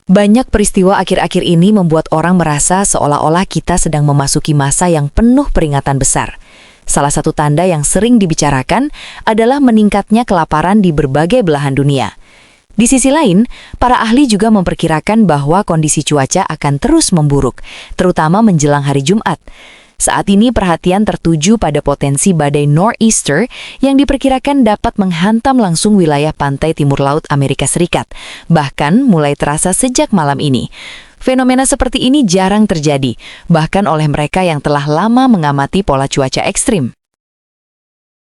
Banyak peristiwa akhir-akhir ini membuat orang merasa seolah-olah kita sedang memasuki masa yang penuh peringatan besar. Salah satu tanda yang sering dibicarakan adalah meningkatnya kelaparan di berbagai belahan dunia. Di sisi lain, para ahli juga memperkirakan bahwa kondisi cuaca akan terus memburuk, terutama menjelang hari Jumat. Saat ini perhatian tertuju pada potensi badai nor'easter yang diperkirakan dapat menghantam langsung wilayah pantai timur laut Amerika Serikat, bahkan mulai terasa sejak malam ini. Fenomena seperti ini jarang terjadi, bahkan oleh mereka yang telah lama mengamati pola cuaca ekstrim.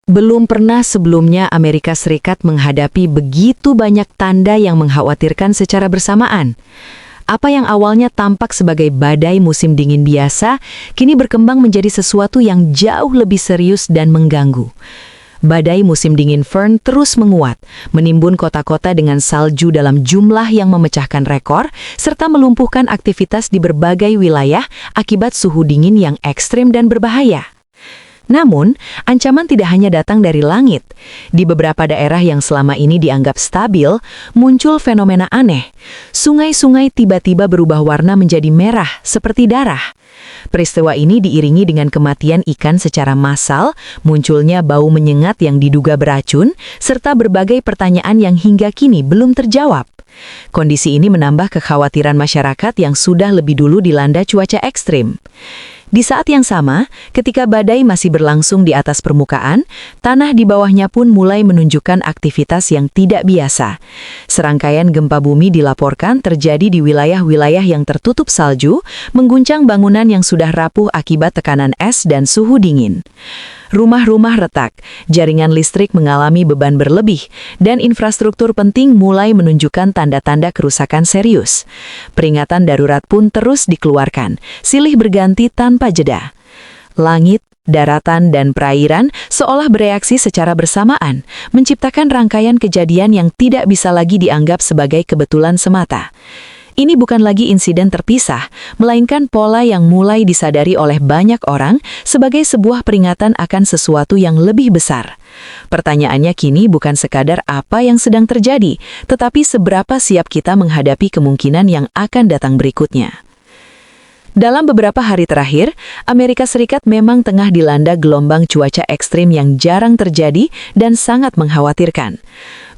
Belum pernah sebelumnya Amerika Serikat menghadapi begitu banyak tanda yang mengkhawatirkan secara bersamaan. Apa yang awalnya tampak sebagai badai musim dingin biasa, kini berkembang menjadi sesuatu yang jauh lebih serius dan mengganggu. Badai musim dingin Fern terus menguat, menimbun kota-kota dengan salju dalam jumlah yang memecahkan rekor, serta melumpuhkan aktivitas di berbagai wilayah akibat suhu dingin yang ekstrim dan berbahaya. Namun, ancaman tidak hanya datang dari langit. Di beberapa daerah yang selama ini dianggap stabil, muncul fenomena aneh. Sungai-sungai tiba-tiba berubah warna menjadi merah, seperti darah. Peristiwa ini diiringi dengan kematian ikan secara massal, munculnya bau menyengat yang diduga beracun, serta berbagai pertanyaan yang hingga kini belum terjawab. Kondisi ini menambah kekhawatiran masyarakat yang sudah lebih dulu dilanda cuaca ekstrim. Di saat yang sama, ketika badai masih berlangsung di atas permukaan, tanah di bawahnya pun mulai menunjukkan aktivitas yang tidak biasa. Serangkaian gempa bumi dilaporkan terjadi di wilayah-wilayah yang tertutup salju, mengguncang bangunan yang sudah rapuh akibat tekanan es dan suhu dingin. Rumah-rumah retak, jaringan listrik mengalami beban berlebih, dan infrastruktur penting mulai menunjukkan tanda-tanda kerusakan serius. Peringatan darurat pun terus dikeluarkan, silih berganti tanpa jeda. Langit, daratan, dan perairan seolah bereaksi secara bersamaan, menciptakan rangkaian kejadian yang tidak bisa lagi dianggap sebagai kebetulan semata. Ini bukan lagi insiden terpisah, melainkan pola yang mulai disadari oleh banyak orang sebagai sebuah peringatan akan sesuatu yang lebih besar. Pertanyaannya kini bukan sekadar apa yang sedang terjadi, tetapi seberapa siap kita menghadapi kemungkinan yang akan datang berikutnya. Dalam beberapa hari terakhir, Amerika Serikat memang tengah dilanda gelombang cuaca ekstrim yang jarang terjadi dan sangat mengkhawatirkan.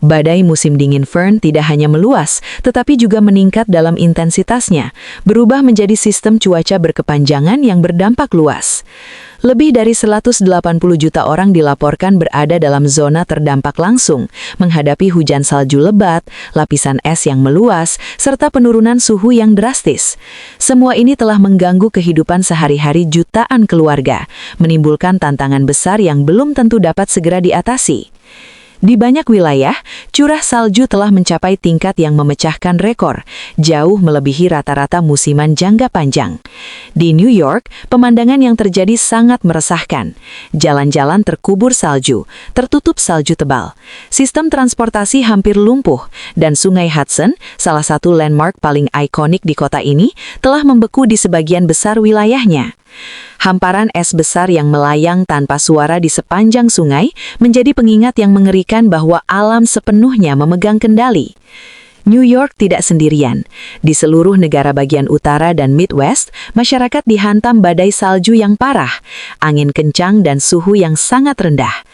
Badai musim dingin Fern tidak hanya meluas, tetapi juga meningkat dalam intensitasnya, berubah menjadi sistem cuaca berkepanjangan yang berdampak luas. Lebih dari 180 juta orang dilaporkan berada dalam zona terdampak langsung, menghadapi hujan salju lebat, lapisan es yang meluas, serta penurunan suhu yang drastis. Semua ini telah mengganggu kehidupan sehari-hari jutaan keluarga, menimbulkan tantangan besar yang belum tentu dapat segera diatasi. Di banyak wilayah, curah salju telah mencapai tingkat yang memecahkan rekor, jauh melebihi rata-rata musiman jangka panjang. Di New York, pemandangan yang terjadi sangat meresahkan. Jalan-jalan terkubur salju, tertutup salju tebal. Sistem transportasi hampir lumpuh, dan Sungai Hudson, salah satu landmark paling ikonik di kota ini, telah membeku di sebagian besar wilayahnya. Hamparan es besar yang melayang tanpa suara di sepanjang sungai menjadi pengingat yang mengerikan bahwa alam sepenuhnya memegang kendali. New York tidak sendirian. Di seluruh negara bagian utara dan Midwest, masyarakat dihantam badai salju yang parah, angin kencang dan suhu yang sangat rendah.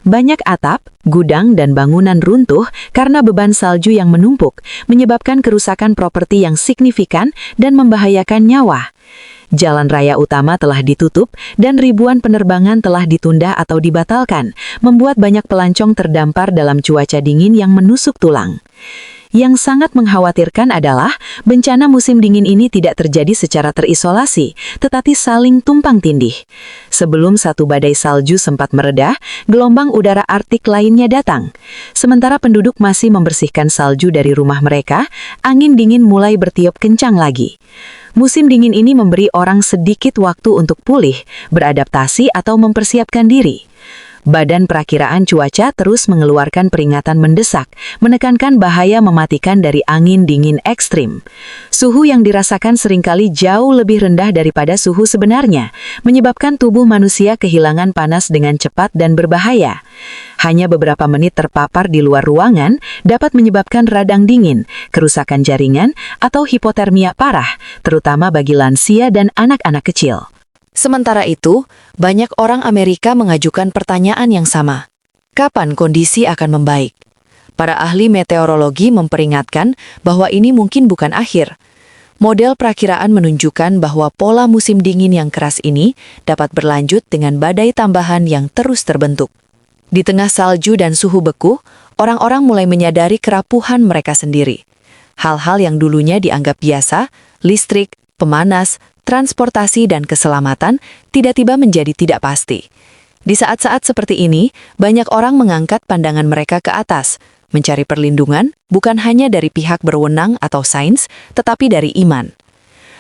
Banyak atap, gudang, dan bangunan runtuh karena beban salju yang menumpuk, menyebabkan kerusakan properti yang signifikan dan membahayakan nyawa. Jalan raya utama telah ditutup dan ribuan penerbangan telah ditunda atau dibatalkan, membuat banyak pelancong terdampar dalam cuaca dingin yang menusuk tulang. Yang sangat mengkhawatirkan adalah bencana musim dingin ini tidak terjadi secara terisolasi, tetapi saling tumpang tindih. Sebelum satu badai salju sempat meredah, gelombang udara Arktik lainnya datang. Sementara penduduk masih membersihkan salju dari rumah mereka, angin dingin mulai bertiup kencang lagi. Musim dingin ini memberi orang sedikit waktu untuk pulih, beradaptasi atau mempersiapkan diri. Badan Perakiraan Cuaca terus mengeluarkan peringatan mendesak, menekankan bahaya mematikan dari angin dingin ekstrim. Suhu yang dirasakan seringkali jauh lebih rendah daripada suhu sebenarnya, menyebabkan tubuh manusia kehilangan panas dengan cepat dan berbahaya. Hanya beberapa menit terpapar di luar ruangan dapat menyebabkan radang dingin, kerusakan jaringan, atau hipotermia parah, terutama bagi lansia dan anak-anak kecil. Sementara itu, banyak orang Amerika mengajukan pertanyaan yang sama. Kapan kondisi akan membaik? Para ahli meteorologi memperingatkan bahwa ini mungkin bukan akhir. Model perakiraan menunjukkan bahwa pola musim dingin yang keras ini dapat berlanjut dengan badai tambahan yang terus terbentuk. Di tengah salju dan suhu beku, orang-orang mulai menyadari kerapuhan mereka sendiri. Hal-hal yang dulunya dianggap biasa, listrik, pemanas, transportasi dan keselamatan tiba-tiba menjadi tidak pasti. Di saat-saat seperti ini, banyak orang mengangkat pandangan mereka ke atas, mencari perlindungan bukan hanya dari pihak berwenang atau sains, tetapi dari iman.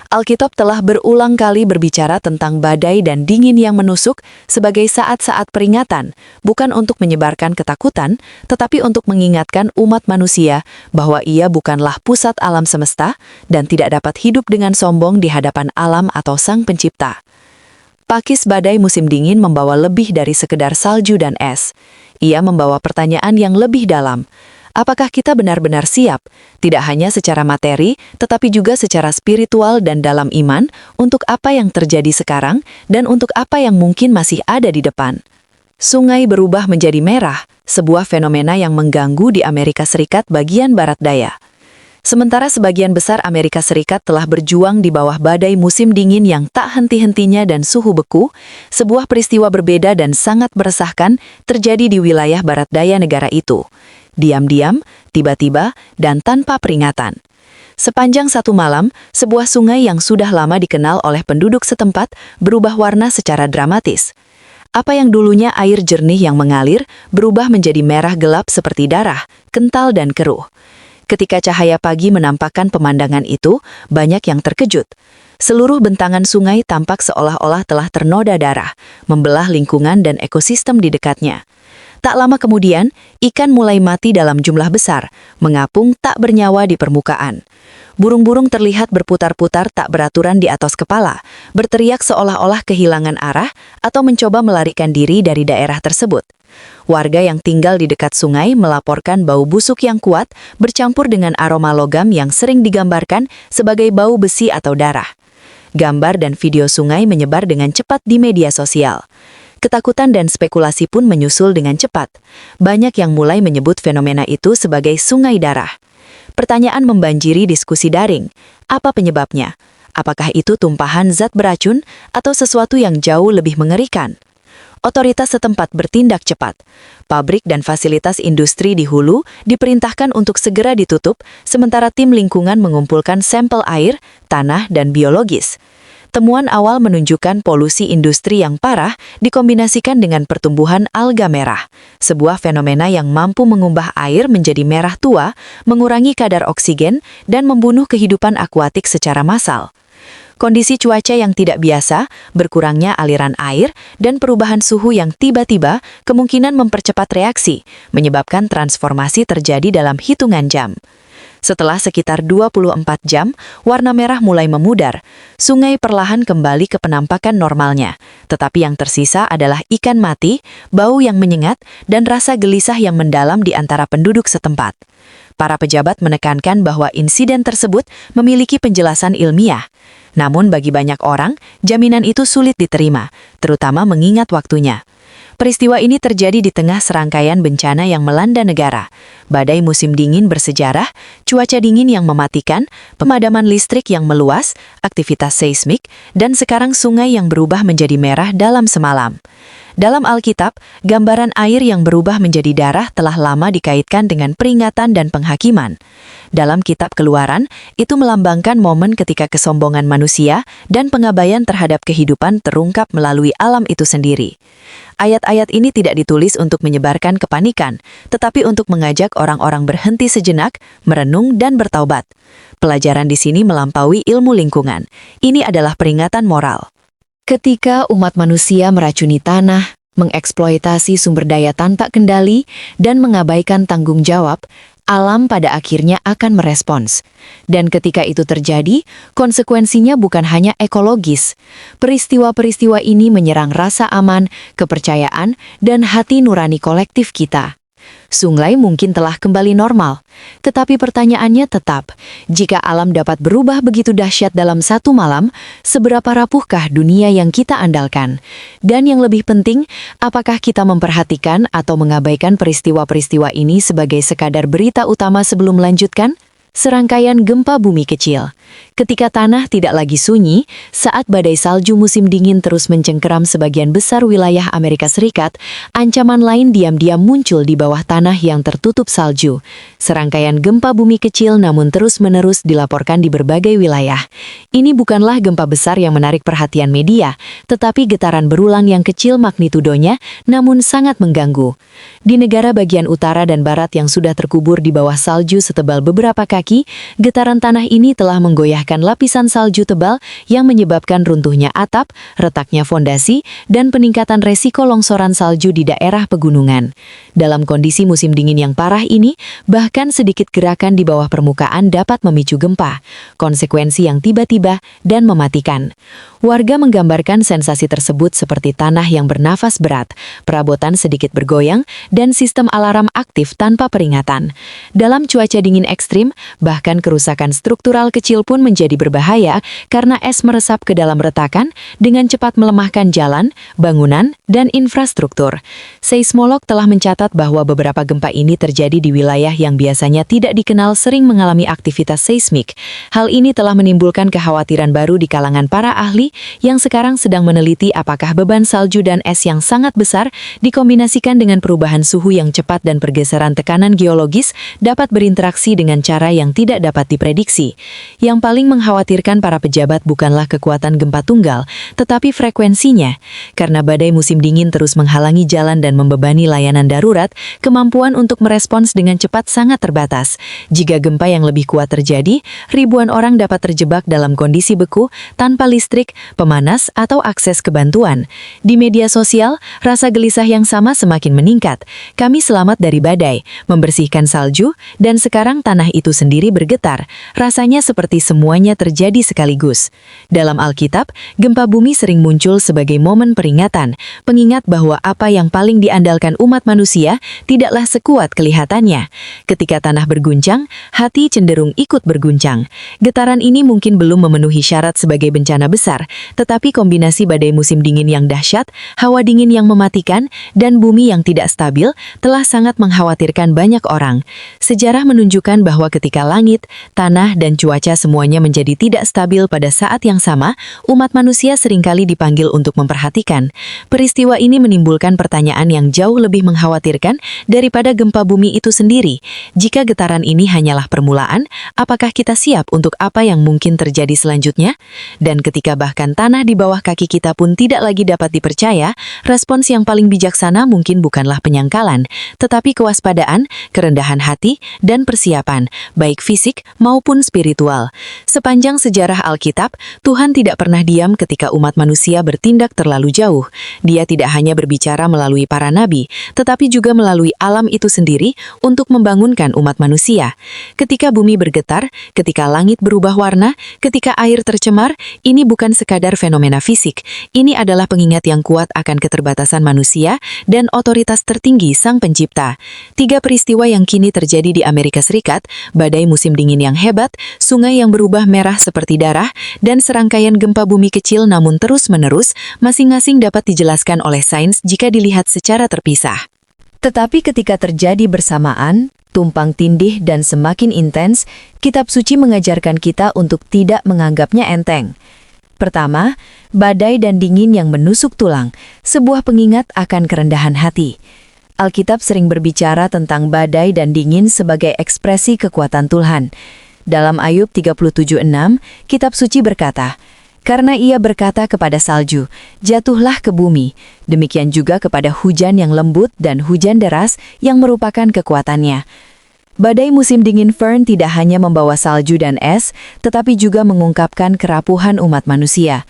Alkitab telah berulang kali berbicara tentang badai dan dingin yang menusuk sebagai saat-saat peringatan, bukan untuk menyebarkan ketakutan, tetapi untuk mengingatkan umat manusia bahwa ia bukanlah pusat alam semesta dan tidak dapat hidup dengan sombong di hadapan alam atau Sang Pencipta. Pakis badai musim dingin membawa lebih dari sekedar salju dan es. Ia membawa pertanyaan yang lebih dalam. Apakah kita benar-benar siap, tidak hanya secara materi, tetapi juga secara spiritual dan dalam iman, untuk apa yang terjadi sekarang dan untuk apa yang mungkin masih ada di depan? Sungai berubah menjadi merah, sebuah fenomena yang mengganggu di Amerika Serikat bagian barat daya. Sementara sebagian besar Amerika Serikat telah berjuang di bawah badai musim dingin yang tak henti-hentinya dan suhu beku, sebuah peristiwa berbeda dan sangat meresahkan terjadi di wilayah barat daya negara itu. Diam-diam, tiba-tiba, dan tanpa peringatan. Sepanjang satu malam, sebuah sungai yang sudah lama dikenal oleh penduduk setempat berubah warna secara dramatis. Apa yang dulunya air jernih yang mengalir berubah menjadi merah gelap seperti darah, kental dan keruh. Ketika cahaya pagi menampakkan pemandangan itu, banyak yang terkejut. Seluruh bentangan sungai tampak seolah-olah telah ternoda darah, membelah lingkungan dan ekosistem di dekatnya. Tak lama kemudian, ikan mulai mati dalam jumlah besar, mengapung tak bernyawa di permukaan. Burung-burung terlihat berputar-putar tak beraturan di atas kepala, berteriak seolah-olah kehilangan arah atau mencoba melarikan diri dari daerah tersebut. Warga yang tinggal di dekat sungai melaporkan bau busuk yang kuat bercampur dengan aroma logam yang sering digambarkan sebagai bau besi atau darah. Gambar dan video sungai menyebar dengan cepat di media sosial. Ketakutan dan spekulasi pun menyusul dengan cepat. Banyak yang mulai menyebut fenomena itu sebagai sungai darah. Pertanyaan membanjiri diskusi daring. Apa penyebabnya? Apakah itu tumpahan zat beracun atau sesuatu yang jauh lebih mengerikan? Otoritas setempat bertindak cepat. Pabrik dan fasilitas industri di hulu diperintahkan untuk segera ditutup, sementara tim lingkungan mengumpulkan sampel air, tanah, dan biologis. Temuan awal menunjukkan polusi industri yang parah dikombinasikan dengan pertumbuhan alga merah, sebuah fenomena yang mampu mengubah air menjadi merah tua, mengurangi kadar oksigen, dan membunuh kehidupan akuatik secara massal. Kondisi cuaca yang tidak biasa, berkurangnya aliran air, dan perubahan suhu yang tiba-tiba kemungkinan mempercepat reaksi, menyebabkan transformasi terjadi dalam hitungan jam. Setelah sekitar 24 jam, warna merah mulai memudar. Sungai perlahan kembali ke penampakan normalnya. Tetapi yang tersisa adalah ikan mati, bau yang menyengat, dan rasa gelisah yang mendalam di antara penduduk setempat. Para pejabat menekankan bahwa insiden tersebut memiliki penjelasan ilmiah. Namun bagi banyak orang, jaminan itu sulit diterima, terutama mengingat waktunya. Peristiwa ini terjadi di tengah serangkaian bencana yang melanda negara. Badai musim dingin bersejarah, cuaca dingin yang mematikan, pemadaman listrik yang meluas, aktivitas seismik, dan sekarang sungai yang berubah menjadi merah dalam semalam. Dalam Alkitab, gambaran air yang berubah menjadi darah telah lama dikaitkan dengan peringatan dan penghakiman. Dalam kitab Keluaran, itu melambangkan momen ketika kesombongan manusia dan pengabaian terhadap kehidupan terungkap melalui alam itu sendiri. Ayat-ayat ini tidak ditulis untuk menyebarkan kepanikan, tetapi untuk mengajak orang-orang berhenti sejenak, merenung dan bertaubat. Pelajaran di sini melampaui ilmu lingkungan. Ini adalah peringatan moral. Ketika umat manusia meracuni tanah, mengeksploitasi sumber daya tanpa kendali, dan mengabaikan tanggung jawab, alam pada akhirnya akan merespons. Dan ketika itu terjadi, konsekuensinya bukan hanya ekologis. Peristiwa-peristiwa ini menyerang rasa aman, kepercayaan, dan hati nurani kolektif kita. Sungai mungkin telah kembali normal, tetapi pertanyaannya tetap, jika alam dapat berubah begitu dahsyat dalam satu malam, seberapa rapuhkah dunia yang kita andalkan? Dan yang lebih penting, apakah kita memperhatikan atau mengabaikan peristiwa-peristiwa ini sebagai sekadar berita utama sebelum melanjutkan? Serangkaian gempa bumi kecil. Ketika tanah tidak lagi sunyi, saat badai salju musim dingin terus mencengkeram sebagian besar wilayah Amerika Serikat, ancaman lain diam-diam muncul di bawah tanah yang tertutup salju. Serangkaian gempa bumi kecil namun terus-menerus dilaporkan di berbagai wilayah. Ini bukanlah gempa besar yang menarik perhatian media, tetapi getaran berulang yang kecil magnitudonya, namun sangat mengganggu. Di negara bagian utara dan barat yang sudah terkubur di bawah salju setebal beberapa kaki, getaran tanah ini telah menggoyahkan lapisan salju tebal yang menyebabkan runtuhnya atap, retaknya fondasi, dan peningkatan resiko longsoran salju di daerah pegunungan. Dalam kondisi musim dingin yang parah ini, bahkan sedikit gerakan di bawah permukaan dapat memicu gempa, konsekuensi yang tiba-tiba dan mematikan. Warga menggambarkan sensasi tersebut seperti tanah yang bernafas berat, perabotan sedikit bergoyang, dan sistem alarm aktif tanpa peringatan. Dalam cuaca dingin ekstrim, bahkan kerusakan struktural kecil pun menjadi berbahaya karena es meresap ke dalam retakan dengan cepat melemahkan jalan, bangunan, dan infrastruktur. Seismolog telah mencatat bahwa beberapa gempa ini terjadi di wilayah yang biasanya tidak dikenal sering mengalami aktivitas seismik. Hal ini telah menimbulkan kekhawatiran baru di kalangan para ahli yang sekarang sedang meneliti apakah beban salju dan es yang sangat besar dikombinasikan dengan perubahan suhu yang cepat dan pergeseran tekanan geologis dapat berinteraksi dengan cara yang tidak dapat diprediksi. Yang paling mengkhawatirkan para pejabat bukanlah kekuatan gempa tunggal, tetapi frekuensinya. Karena badai musim dingin terus menghalangi jalan dan membebani layanan darurat, kemampuan untuk merespons dengan cepat sangat terbatas. Jika gempa yang lebih kuat terjadi, ribuan orang dapat terjebak dalam kondisi beku, tanpa listrik, pemanas, atau akses ke bantuan. Di media sosial, rasa gelisah yang sama semakin meningkat. Kami selamat dari badai, membersihkan salju, dan sekarang tanah itu sendiri bergetar. Rasanya seperti semuanya terjadi sekaligus. Dalam Alkitab, gempa bumi sering muncul sebagai momen peringatan, pengingat bahwa apa yang paling diandalkan umat manusia tidaklah sekuat kelihatannya. Ketika tanah berguncang, hati cenderung ikut berguncang. Getaran ini mungkin belum memenuhi syarat sebagai bencana besar, tetapi kombinasi badai musim dingin yang dahsyat, hawa dingin yang mematikan, dan bumi yang tidak stabil telah sangat mengkhawatirkan banyak orang. Sejarah menunjukkan bahwa ketika langit, tanah, dan cuaca semuanya menjadi tidak stabil pada saat yang sama, umat manusia seringkali dipanggil untuk memperhatikan. Peristiwa ini menimbulkan pertanyaan yang jauh lebih mengkhawatirkan daripada gempa bumi itu sendiri. Jika getaran ini hanyalah permulaan, apakah kita siap untuk apa yang mungkin terjadi selanjutnya? Dan ketika bahkan tanah di bawah kaki kita pun tidak lagi dapat dipercaya, respons yang paling bijaksana mungkin bukanlah penyangkalan, tetapi kewaspadaan, kerendahan hati, dan persiapan, baik fisik maupun spiritual. Sepanjang sejarah Alkitab, Tuhan tidak pernah diam ketika umat manusia bertindak terlalu jauh. Dia tidak hanya berbicara melalui para nabi, tetapi juga melalui alam itu sendiri untuk membangunkan umat manusia. Ketika bumi bergetar, ketika langit berubah warna, ketika air tercemar, ini bukan sekadar fenomena fisik. Ini adalah pengingat yang kuat akan keterbatasan manusia dan otoritas tertinggi Sang Pencipta. 3 peristiwa yang kini terjadi di Amerika Serikat, badai musim dingin yang hebat, sungai yang berubah merah seperti darah, dan serangkaian gempa bumi kecil namun terus-menerus, masing-masing dapat dijelaskan oleh sains jika dilihat secara terpisah. Tetapi ketika terjadi bersamaan, tumpang tindih dan semakin intens, Kitab Suci mengajarkan kita untuk tidak menganggapnya enteng. Pertama, badai dan dingin yang menusuk tulang, sebuah pengingat akan kerendahan hati. Alkitab sering berbicara tentang badai dan dingin sebagai ekspresi kekuatan Tuhan. Dalam Ayub 37:6, Kitab Suci berkata, "Karena ia berkata kepada salju, jatuhlah ke bumi, demikian juga kepada hujan yang lembut dan hujan deras yang merupakan kekuatannya." Badai musim dingin Fern tidak hanya membawa salju dan es, tetapi juga mengungkapkan kerapuhan umat manusia.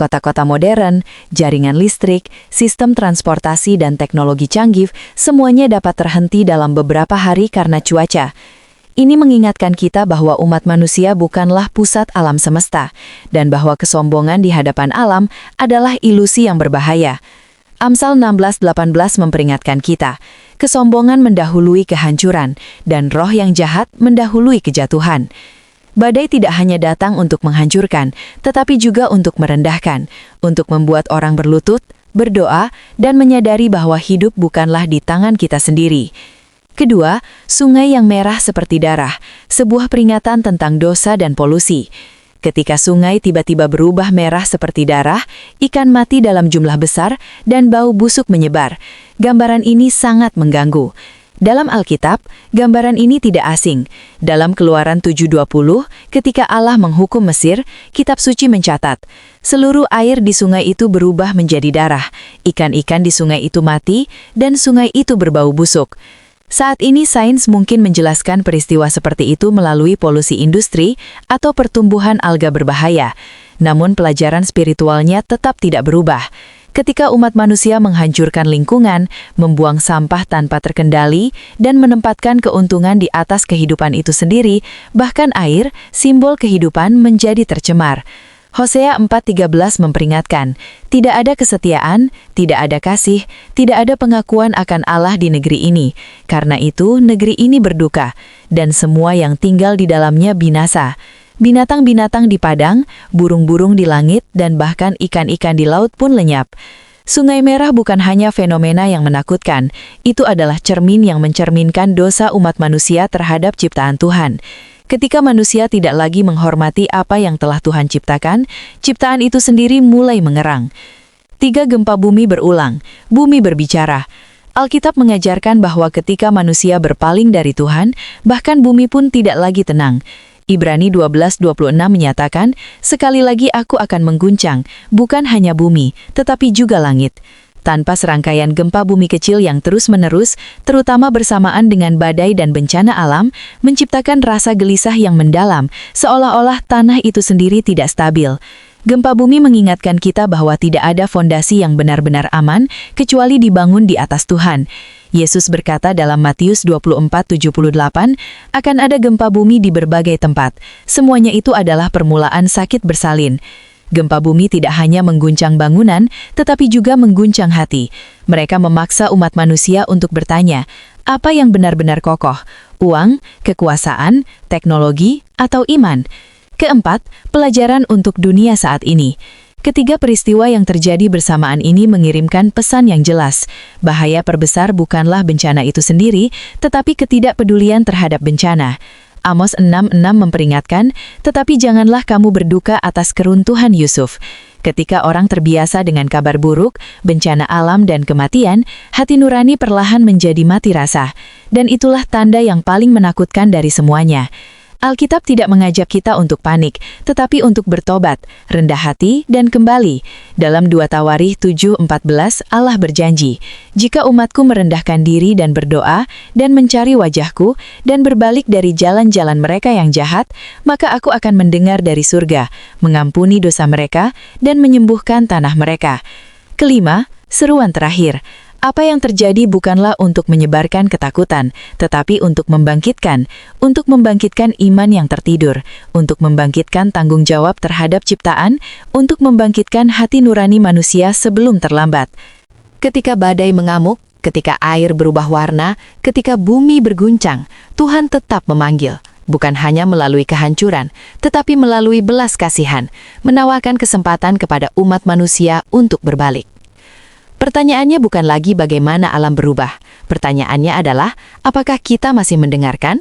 kota-kota modern, jaringan listrik, sistem transportasi dan teknologi canggih, semuanya dapat terhenti dalam beberapa hari karena cuaca. Ini mengingatkan kita bahwa umat manusia bukanlah pusat alam semesta, dan bahwa kesombongan di hadapan alam adalah ilusi yang berbahaya. Amsal 16:18 memperingatkan kita, kesombongan mendahului kehancuran, dan roh yang jahat mendahului kejatuhan. Badai tidak hanya datang untuk menghancurkan, tetapi juga untuk merendahkan, untuk membuat orang berlutut, berdoa, dan menyadari bahwa hidup bukanlah di tangan kita sendiri. Kedua, sungai yang merah seperti darah, sebuah peringatan tentang dosa dan polusi. Ketika sungai tiba-tiba berubah merah seperti darah, ikan mati dalam jumlah besar, dan bau busuk menyebar. Gambaran ini sangat mengganggu. Dalam Alkitab, gambaran ini tidak asing. Dalam Keluaran 7:20, ketika Allah menghukum Mesir, kitab suci mencatat, seluruh air di sungai itu berubah menjadi darah, ikan-ikan di sungai itu mati, dan sungai itu berbau busuk. Saat ini sains mungkin menjelaskan peristiwa seperti itu melalui polusi industri atau pertumbuhan alga berbahaya. Namun pelajaran spiritualnya tetap tidak berubah. Ketika umat manusia menghancurkan lingkungan, membuang sampah tanpa terkendali, dan menempatkan keuntungan di atas kehidupan itu sendiri, bahkan air, simbol kehidupan, menjadi tercemar. Hosea 4:13 memperingatkan, tidak ada kesetiaan, tidak ada kasih, tidak ada pengakuan akan Allah di negeri ini. Karena itu, negeri ini berduka, dan semua yang tinggal di dalamnya binasa. Binatang-binatang di padang, burung-burung di langit, dan bahkan ikan-ikan di laut pun lenyap. Sungai Merah bukan hanya fenomena yang menakutkan, itu adalah cermin yang mencerminkan dosa umat manusia terhadap ciptaan Tuhan. Ketika manusia tidak lagi menghormati apa yang telah Tuhan ciptakan, ciptaan itu sendiri mulai mengerang. 3 gempa bumi berulang, bumi berbicara. Alkitab mengajarkan bahwa ketika manusia berpaling dari Tuhan, bahkan bumi pun tidak lagi tenang. Ibrani 12:26 menyatakan, sekali lagi aku akan mengguncang, bukan hanya bumi, tetapi juga langit. Tanpa serangkaian gempa bumi kecil yang terus-menerus, terutama bersamaan dengan badai dan bencana alam, menciptakan rasa gelisah yang mendalam, seolah-olah tanah itu sendiri tidak stabil. Gempa bumi mengingatkan kita bahwa tidak ada fondasi yang benar-benar aman, kecuali dibangun di atas Tuhan. Yesus berkata dalam Matius 24:78, akan ada gempa bumi di berbagai tempat. Semuanya itu adalah permulaan sakit bersalin. Gempa bumi tidak hanya mengguncang bangunan, tetapi juga mengguncang hati. Mereka memaksa umat manusia untuk bertanya, apa yang benar-benar kokoh? Uang, kekuasaan, teknologi, atau iman? Keempat, pelajaran untuk dunia saat ini. Ketiga peristiwa yang terjadi bersamaan ini mengirimkan pesan yang jelas. Bahaya terbesar bukanlah bencana itu sendiri, tetapi ketidakpedulian terhadap bencana. Amos 6:6 memperingatkan, tetapi janganlah kamu berduka atas keruntuhan Yusuf. Ketika orang terbiasa dengan kabar buruk, bencana alam dan kematian, hati nurani perlahan menjadi mati rasa. Dan itulah tanda yang paling menakutkan dari semuanya. Alkitab tidak mengajak kita untuk panik, tetapi untuk bertobat, rendah hati, dan kembali. Dalam 2 Tawarikh 7:14, Allah berjanji, jika umatku merendahkan diri dan berdoa, dan mencari wajahku, dan berbalik dari jalan-jalan mereka yang jahat, maka aku akan mendengar dari surga, mengampuni dosa mereka, dan menyembuhkan tanah mereka. Kelima, seruan terakhir. Apa yang terjadi bukanlah untuk menyebarkan ketakutan, tetapi untuk membangkitkan iman yang tertidur, untuk membangkitkan tanggung jawab terhadap ciptaan, untuk membangkitkan hati nurani manusia sebelum terlambat. Ketika badai mengamuk, ketika air berubah warna, ketika bumi berguncang, Tuhan tetap memanggil. Bukan hanya melalui kehancuran, tetapi melalui belas kasihan, menawarkan kesempatan kepada umat manusia untuk berbalik. Pertanyaannya bukan lagi bagaimana alam berubah. Pertanyaannya adalah, apakah kita masih mendengarkan?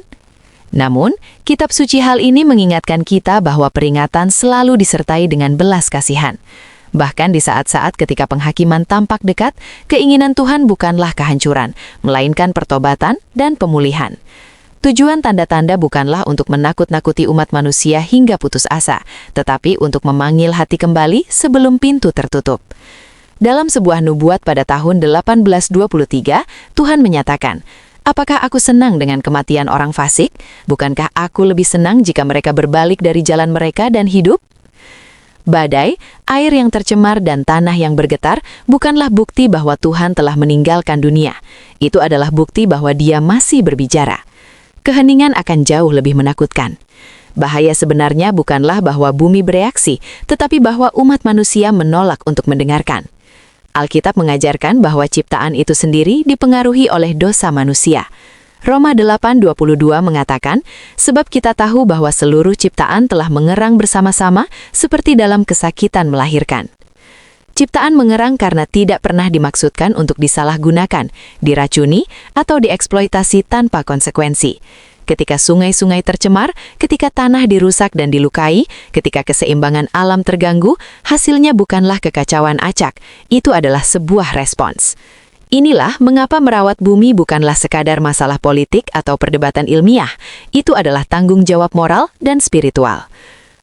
Namun, kitab suci hal ini mengingatkan kita bahwa peringatan selalu disertai dengan belas kasihan. Bahkan di saat-saat ketika penghakiman tampak dekat, keinginan Tuhan bukanlah kehancuran, melainkan pertobatan dan pemulihan. Tujuan tanda-tanda bukanlah untuk menakut-nakuti umat manusia hingga putus asa, tetapi untuk memanggil hati kembali sebelum pintu tertutup. Dalam sebuah nubuat pada tahun 1823, Tuhan menyatakan, apakah aku senang dengan kematian orang fasik? Bukankah aku lebih senang jika mereka berbalik dari jalan mereka dan hidup? Badai, air yang tercemar dan tanah yang bergetar bukanlah bukti bahwa Tuhan telah meninggalkan dunia. Itu adalah bukti bahwa Dia masih berbicara. Keheningan akan jauh lebih menakutkan. Bahaya sebenarnya bukanlah bahwa bumi bereaksi, tetapi bahwa umat manusia menolak untuk mendengarkan. Alkitab mengajarkan bahwa ciptaan itu sendiri dipengaruhi oleh dosa manusia. Roma 8:22 mengatakan, sebab kita tahu bahwa seluruh ciptaan telah mengerang bersama-sama seperti dalam kesakitan melahirkan. Ciptaan mengerang karena tidak pernah dimaksudkan untuk disalahgunakan, diracuni, atau dieksploitasi tanpa konsekuensi. Ketika sungai-sungai tercemar, ketika tanah dirusak dan dilukai, ketika keseimbangan alam terganggu, hasilnya bukanlah kekacauan acak, itu adalah sebuah respons. Inilah mengapa merawat bumi bukanlah sekadar masalah politik atau perdebatan ilmiah, itu adalah tanggung jawab moral dan spiritual.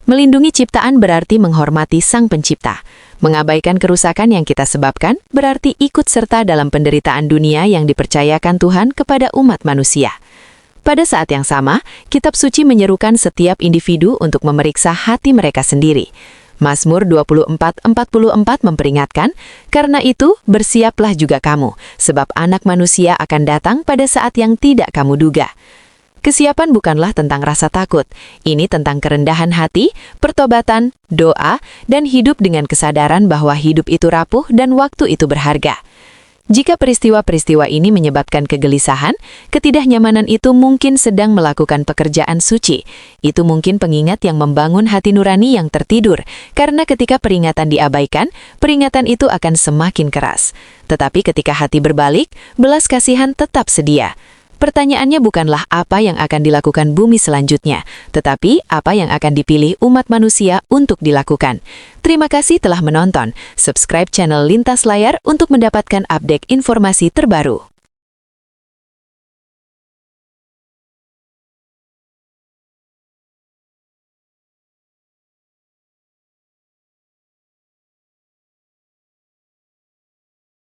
Melindungi ciptaan berarti menghormati Sang Pencipta. Mengabaikan kerusakan yang kita sebabkan berarti ikut serta dalam penderitaan dunia yang dipercayakan Tuhan kepada umat manusia. Pada saat yang sama, Kitab Suci menyerukan setiap individu untuk memeriksa hati mereka sendiri. Mazmur 24:44 memperingatkan, karena itu bersiaplah juga kamu, sebab anak manusia akan datang pada saat yang tidak kamu duga. Kesiapan bukanlah tentang rasa takut, ini tentang kerendahan hati, pertobatan, doa, dan hidup dengan kesadaran bahwa hidup itu rapuh dan waktu itu berharga. Jika peristiwa-peristiwa ini menyebabkan kegelisahan, ketidaknyamanan itu mungkin sedang melakukan pekerjaan suci. Itu mungkin pengingat yang membangun hati nurani yang tertidur, karena ketika peringatan diabaikan, peringatan itu akan semakin keras. Tetapi ketika hati berbalik, belas kasihan tetap sedia. Pertanyaannya bukanlah apa yang akan dilakukan bumi selanjutnya, tetapi apa yang akan dipilih umat manusia untuk dilakukan. Terima kasih telah menonton. Subscribe channel Lintas Layar untuk mendapatkan update informasi terbaru.